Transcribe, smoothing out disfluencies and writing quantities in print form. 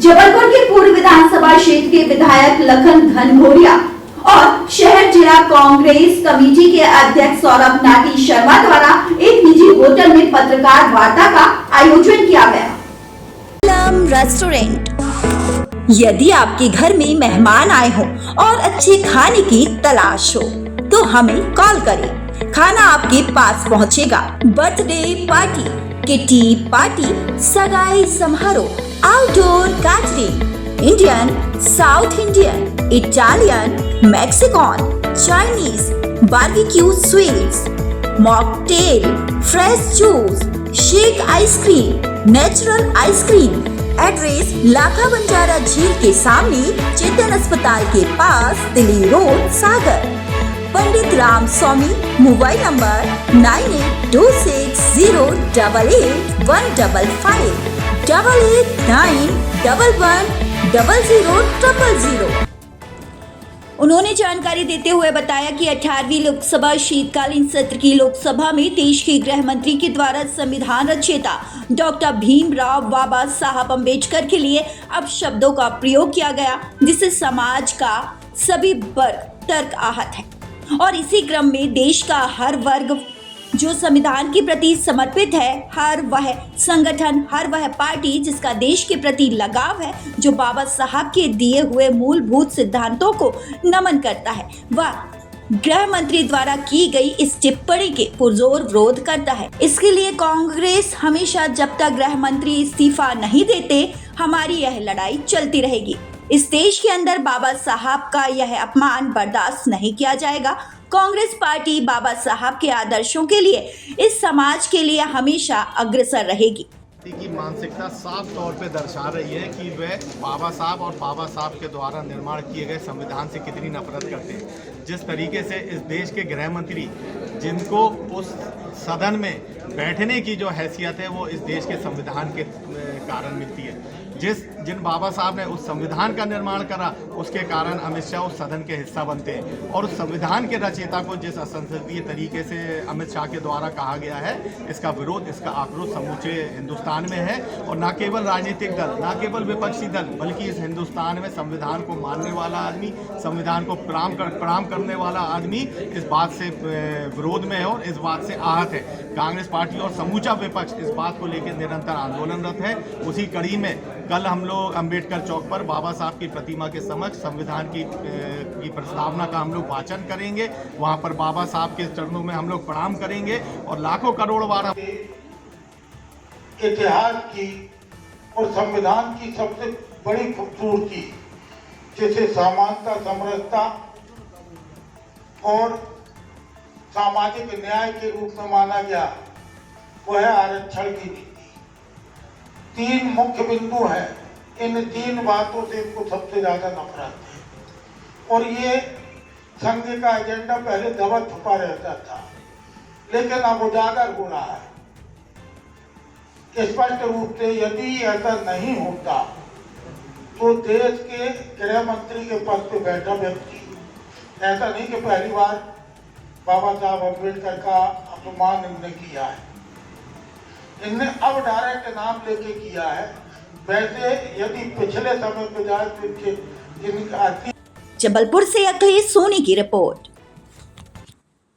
जबलपुर के पूर्व विधानसभा क्षेत्र के विधायक लखन घनघोरिया और शहर जिला कांग्रेस कमेटी के अध्यक्ष सौरभ नाटी शर्मा द्वारा एक निजी होटल में पत्रकार वार्ता का आयोजन किया गया। रेस्टोरेंट, यदि आपके घर में मेहमान आए हो और अच्छे खाने की तलाश हो तो हमें कॉल करें। खाना आपके पास पहुंचेगा। बर्थडे पार्टी, किटी पार्टी, सगाई समारोह, outdoor catering, Indian, south Indian, Italian, Mexican, Chinese, barbecue sweets, mocktail, fresh juice, shake ice cream, natural ice cream. Address Lakha Banjara झील के सामने, चेतन अस्पताल के पास, Delhi road, Sagar. Pandit Ram Swami, mobile number 9826088155 8891110000। उन्होंने जानकारी देते हुए बताया कि 18वीं लोकसभा शीतकालीन सत्र की लोकसभा में देश के गृह मंत्री के द्वारा संविधान रचयिता डॉक्टर भीमराव बाबा साहब अम्बेडकर के लिए अब शब्दों का प्रयोग किया गया, जिससे समाज का सभी वर्ग तर्क आहत है। और इसी क्रम में देश का हर वर्ग जो संविधान के प्रति समर्पित है, हर वह संगठन, हर वह पार्टी जिसका देश के प्रति लगाव है, जो बाबा साहब के दिए हुए मूलभूत सिद्धांतों को नमन करता है, वह गृह मंत्री द्वारा की गई इस टिप्पणी के पुरजोर विरोध करता है। इसके लिए कांग्रेस हमेशा जब तक गृह मंत्री इस्तीफा नहीं देते, हमारी यह लड़ाई चलती रहेगी। इस देश के अंदर बाबा साहब का यह अपमान बर्दाश्त नहीं किया जाएगा। कांग्रेस पार्टी बाबा साहब के आदर्शों के लिए, इस समाज के लिए हमेशा अग्रसर रहेगी। की मानसिकता साफ तौर पे दर्शा रही है कि वह बाबा साहब और बाबा साहब के द्वारा निर्माण किए गए संविधान से कितनी नफरत करते हैं। जिस तरीके से इस देश के गृह मंत्री, जिनको उस सदन में बैठने की जो हैसियत है वो इस देश के संविधान के कारण मिलती है, जिन बाबा साहब ने उस संविधान का निर्माण करा, उसके कारण अमित शाह उस सदन के हिस्सा बनते हैं। और उस संविधान के रचयिता को जिस असंसदीय तरीके से अमित शाह के द्वारा कहा गया है, इसका विरोध, इसका आक्रोश समूचे हिंदुस्तान में है। और न केवल राजनीतिक दल, न केवल विपक्षी दल, बल्कि इस हिंदुस्तान में संविधान को मानने वाला आदमी, संविधान को प्रणाम करने वाला आदमी इस बात से विरोध में है और इस बात से आहत है। कांग्रेस पार्टी और समूचा विपक्ष इस बात को लेकर निरंतर आंदोलनरत है। उसी कड़ी में कल हम लोग अंबेडकर चौक पर बाबा साहब की प्रतिमा के समक्ष संविधान की प्रस्तावना का हम लोग वाचन करेंगे। वहां पर बाबा साहब के चरणों में हम लोग प्रणाम करेंगे और लाखों करोड़ बार इतिहास की और संविधान की सबसे बड़ी खूबसूरती, जिसे समानता, समरसता और सामाजिक न्याय के रूप में माना गया, वह है आरक्षण की नीति। 3 मुख्य बिंदु हैं। इन 3 बातों से इनको सबसे ज्यादा नफरत है। और ये संघ का एजेंडा पहले दबा छुपा रहता था, लेकिन अब उजागर हो रहा है स्पष्ट रूप से। यदि ऐसा नहीं होता तो देश के गृह मंत्री के पद पर बैठा व्यक्ति, ऐसा नहीं कि पहली बार बाबा साहब अम्बेडकर का अपमान इनने किया है, इनने अब डायरेक्ट नाम लेके किया है। वैसे यदि पिछले समय पे जाए तो इनका जबलपुर से अखिलेश सोनी की रिपोर्ट।